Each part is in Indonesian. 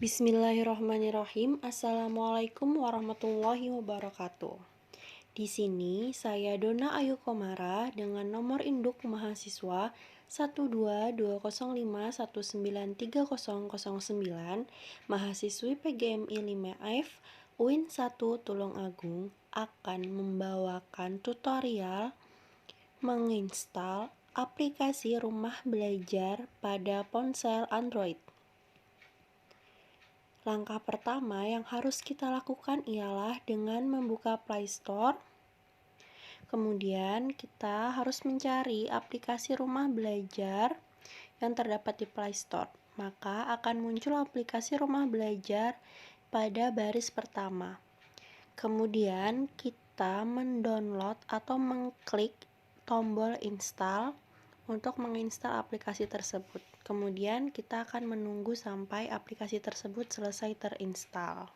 Bismillahirrahmanirrahim. Assalamualaikum warahmatullahi wabarakatuh. Di sini saya Donna Ayu Komara dengan nomor induk mahasiswa 12205193009, mahasiswi PGMI 5F UIN 1 Tulungagung akan membawakan tutorial menginstal aplikasi rumah belajar pada ponsel Android. Langkah pertama yang harus kita lakukan ialah dengan membuka Play Store. Kemudian kita harus mencari aplikasi rumah belajar yang terdapat di Play Store. Maka akan muncul aplikasi rumah belajar pada baris pertama. Kemudian kita mendownload atau mengklik tombol install untuk menginstal aplikasi tersebut. Kemudian kita akan menunggu sampai aplikasi tersebut selesai terinstal.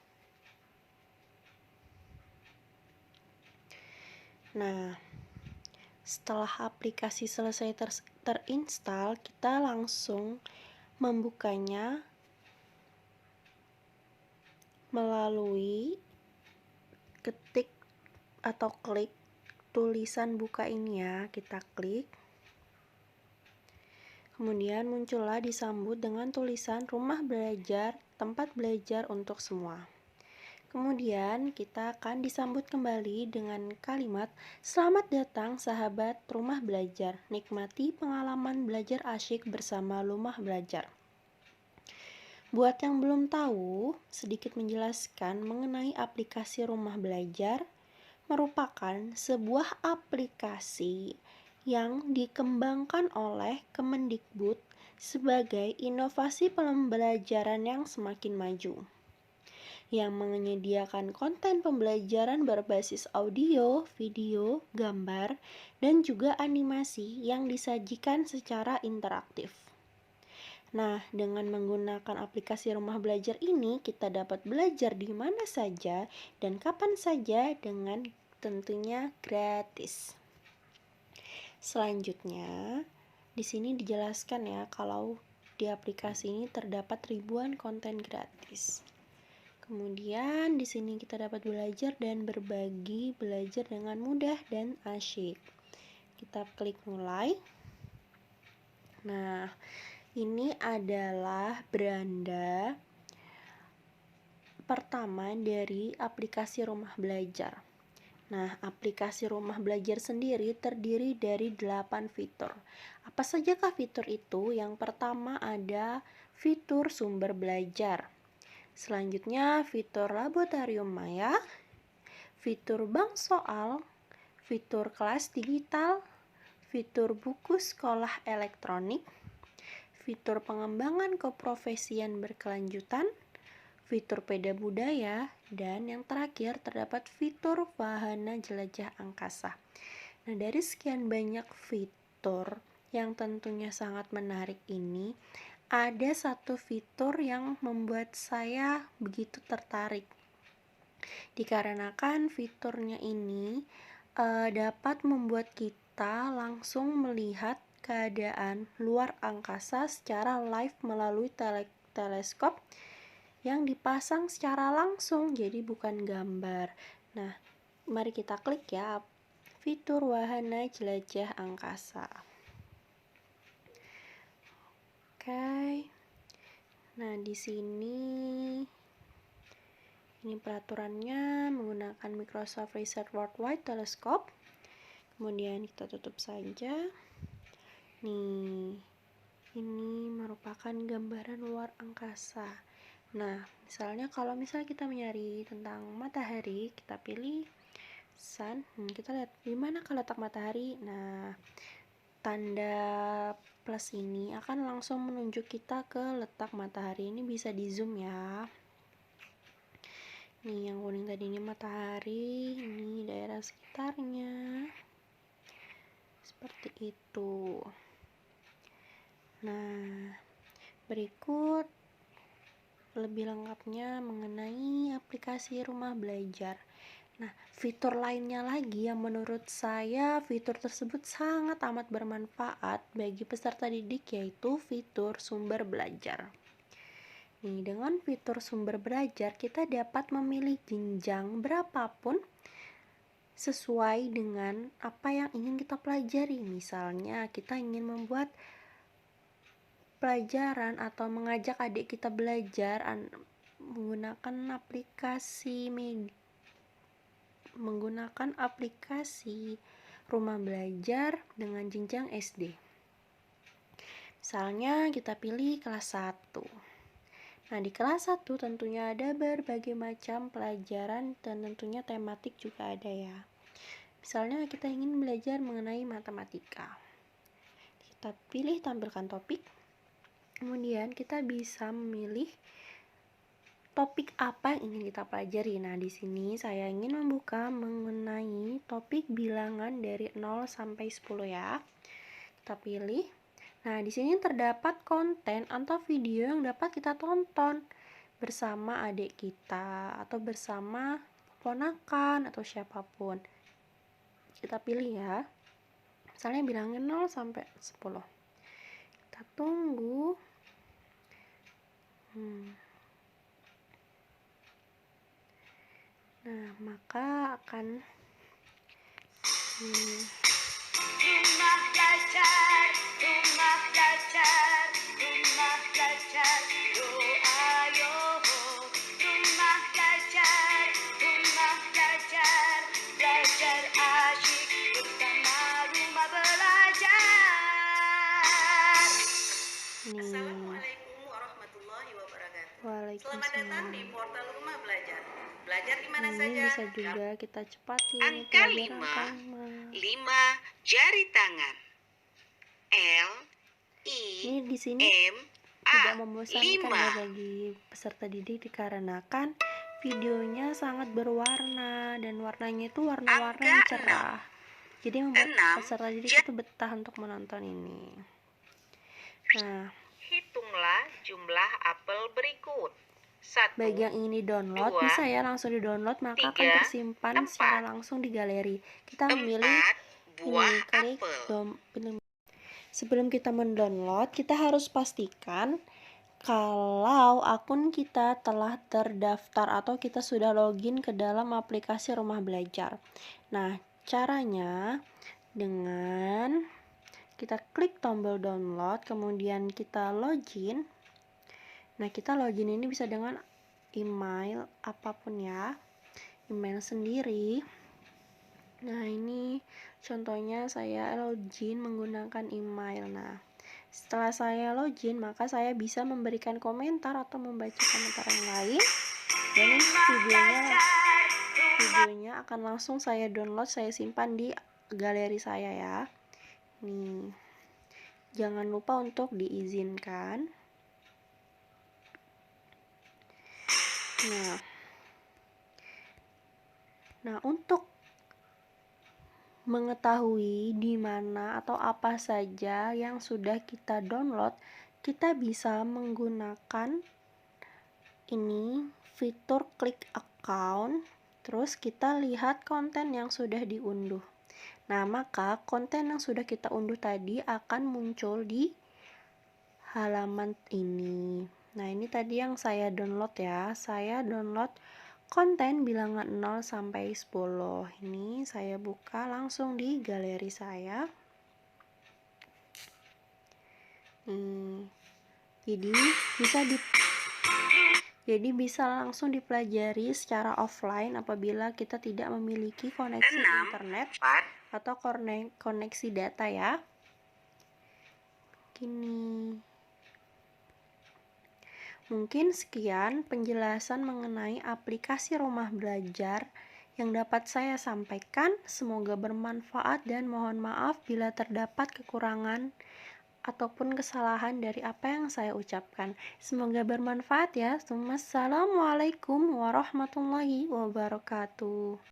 Nah, setelah aplikasi selesai terinstal, kita langsung membukanya melalui ketik atau klik tulisan buka ini ya, kita klik. Kemudian muncullah disambut dengan tulisan rumah belajar, tempat belajar untuk semua. Kemudian kita akan disambut kembali dengan kalimat, "Selamat datang sahabat rumah belajar, nikmati pengalaman belajar asyik bersama rumah belajar." Buat yang belum tahu, sedikit menjelaskan mengenai aplikasi rumah belajar merupakan sebuah aplikasi yang dikembangkan oleh Kemendikbud sebagai inovasi pembelajaran yang semakin maju, yang menyediakan konten pembelajaran berbasis audio, video, gambar, dan juga animasi yang disajikan secara interaktif. Nah, dengan menggunakan aplikasi rumah belajar ini, kita dapat belajar di mana saja dan kapan saja dengan tentunya gratis. Selanjutnya, di sini dijelaskan ya kalau di aplikasi ini terdapat ribuan konten gratis. Kemudian di sini kita dapat belajar dan berbagi, belajar dengan mudah dan asyik. Kita klik mulai. Nah, ini adalah beranda pertama dari aplikasi rumah belajar. Nah, aplikasi rumah belajar sendiri terdiri dari 8 fitur. Apa sajakah fitur itu? Yang pertama ada fitur sumber belajar. Selanjutnya fitur laboratorium maya, fitur bank soal, fitur kelas digital, fitur buku sekolah elektronik, fitur pengembangan keprofesian berkelanjutan, fitur peda budaya, dan yang terakhir terdapat fitur wahana jelajah angkasa. Nah, dari sekian banyak fitur yang tentunya sangat menarik ini, ada satu fitur yang membuat saya begitu tertarik. Dikarenakan fiturnya ini dapat membuat kita langsung melihat keadaan luar angkasa secara live melalui teleskop yang dipasang secara langsung, jadi bukan gambar. Nah, mari kita klik ya fitur wahana jelajah angkasa. Oke. Nah, di sini ini peraturannya menggunakan Microsoft Research Worldwide Telescope. Kemudian kita tutup saja. Nih, ini merupakan gambaran luar angkasa. Nah, misalnya kalau kita mencari tentang matahari, kita pilih sun. Kita lihat di mana letak matahari. Nah, tanda plus ini akan langsung menunjuk kita ke letak matahari. Ini bisa di zoom ya. Nih, yang kuning tadi ini matahari, ini daerah sekitarnya. Seperti itu. Nah, berikut lebih lengkapnya mengenai aplikasi rumah belajar. Nah, fitur lainnya lagi yang menurut saya fitur tersebut sangat amat bermanfaat bagi peserta didik, yaitu fitur sumber belajar. Nih, dengan fitur sumber belajar, kita dapat memilih jenjang berapapun sesuai dengan apa yang ingin kita pelajari. Misalnya, kita ingin membuat pelajaran atau mengajak adik kita belajar menggunakan aplikasi rumah belajar dengan jenjang SD. Misalnya kita pilih kelas 1. Nah, di kelas 1 tentunya ada berbagai macam pelajaran dan tentunya tematik juga ada ya. Misalnya kita ingin belajar mengenai matematika. Kita pilih tampilkan topik. Kemudian kita bisa memilih topik apa yang ingin kita pelajari. Nah, di sini saya ingin membuka mengenai topik bilangan dari 0 sampai 10 ya. Kita pilih. Nah, di sini terdapat konten atau video yang dapat kita tonton bersama adik kita atau bersama ponakan atau siapapun. Kita pilih ya. Misalnya bilangin 0 sampai 10. Kita tunggu. Nah, maka akan Rumah belajar, rumah belajar, rumah belajar, ayo. Rumah belajar, belajar asyik bersama rumah belajar. Assalamualaikum warahmatullahi wabarakatuh. Selamat datang di portal Rumah Belajar. Belajar di mana saja. Bisa juga kita cepatin Angka 5 jari tangan. L I Ini di sini M tidak A membosankan ya bagi peserta didik dikarenakan videonya sangat berwarna dan warnanya itu warna-warna yang cerah. Jadi membuat peserta didik itu betah untuk menonton ini. Nah, hitunglah jumlah apel berikut. 1, bagi yang ingin di-download, bisa ya langsung di-download, maka akan tersimpan secara langsung di galeri. Kita memilih ini, klik pilih. Sebelum kita mendownload, kita harus pastikan kalau akun kita telah terdaftar atau kita sudah login ke dalam aplikasi rumah belajar. Nah, caranya dengan kita klik tombol download, kemudian kita login. Nah, kita login ini bisa dengan email apapun ya, email sendiri. Nah, ini contohnya saya login menggunakan email. Nah, setelah saya login, maka saya bisa memberikan komentar atau membaca komentar yang lain. Dan ini videonya akan langsung saya download, saya simpan di galeri saya ya. Nih, jangan lupa untuk diizinkan. Nah, untuk mengetahui di mana atau apa saja yang sudah kita download, kita bisa menggunakan ini fitur klik account, terus kita lihat konten yang sudah diunduh. Nah, maka konten yang sudah kita unduh tadi akan muncul di halaman ini. Nah, ini tadi yang saya download ya. Saya download konten bilangan 0 sampai 10. Ini saya buka langsung di galeri saya. Jadi bisa langsung dipelajari secara offline apabila kita tidak memiliki koneksi internet atau koneksi data ya. Mungkin sekian penjelasan mengenai aplikasi rumah belajar yang dapat saya sampaikan. Semoga bermanfaat dan mohon maaf bila terdapat kekurangan ataupun kesalahan dari apa yang saya ucapkan. Semoga bermanfaat ya. Assalamualaikum warahmatullahi wabarakatuh.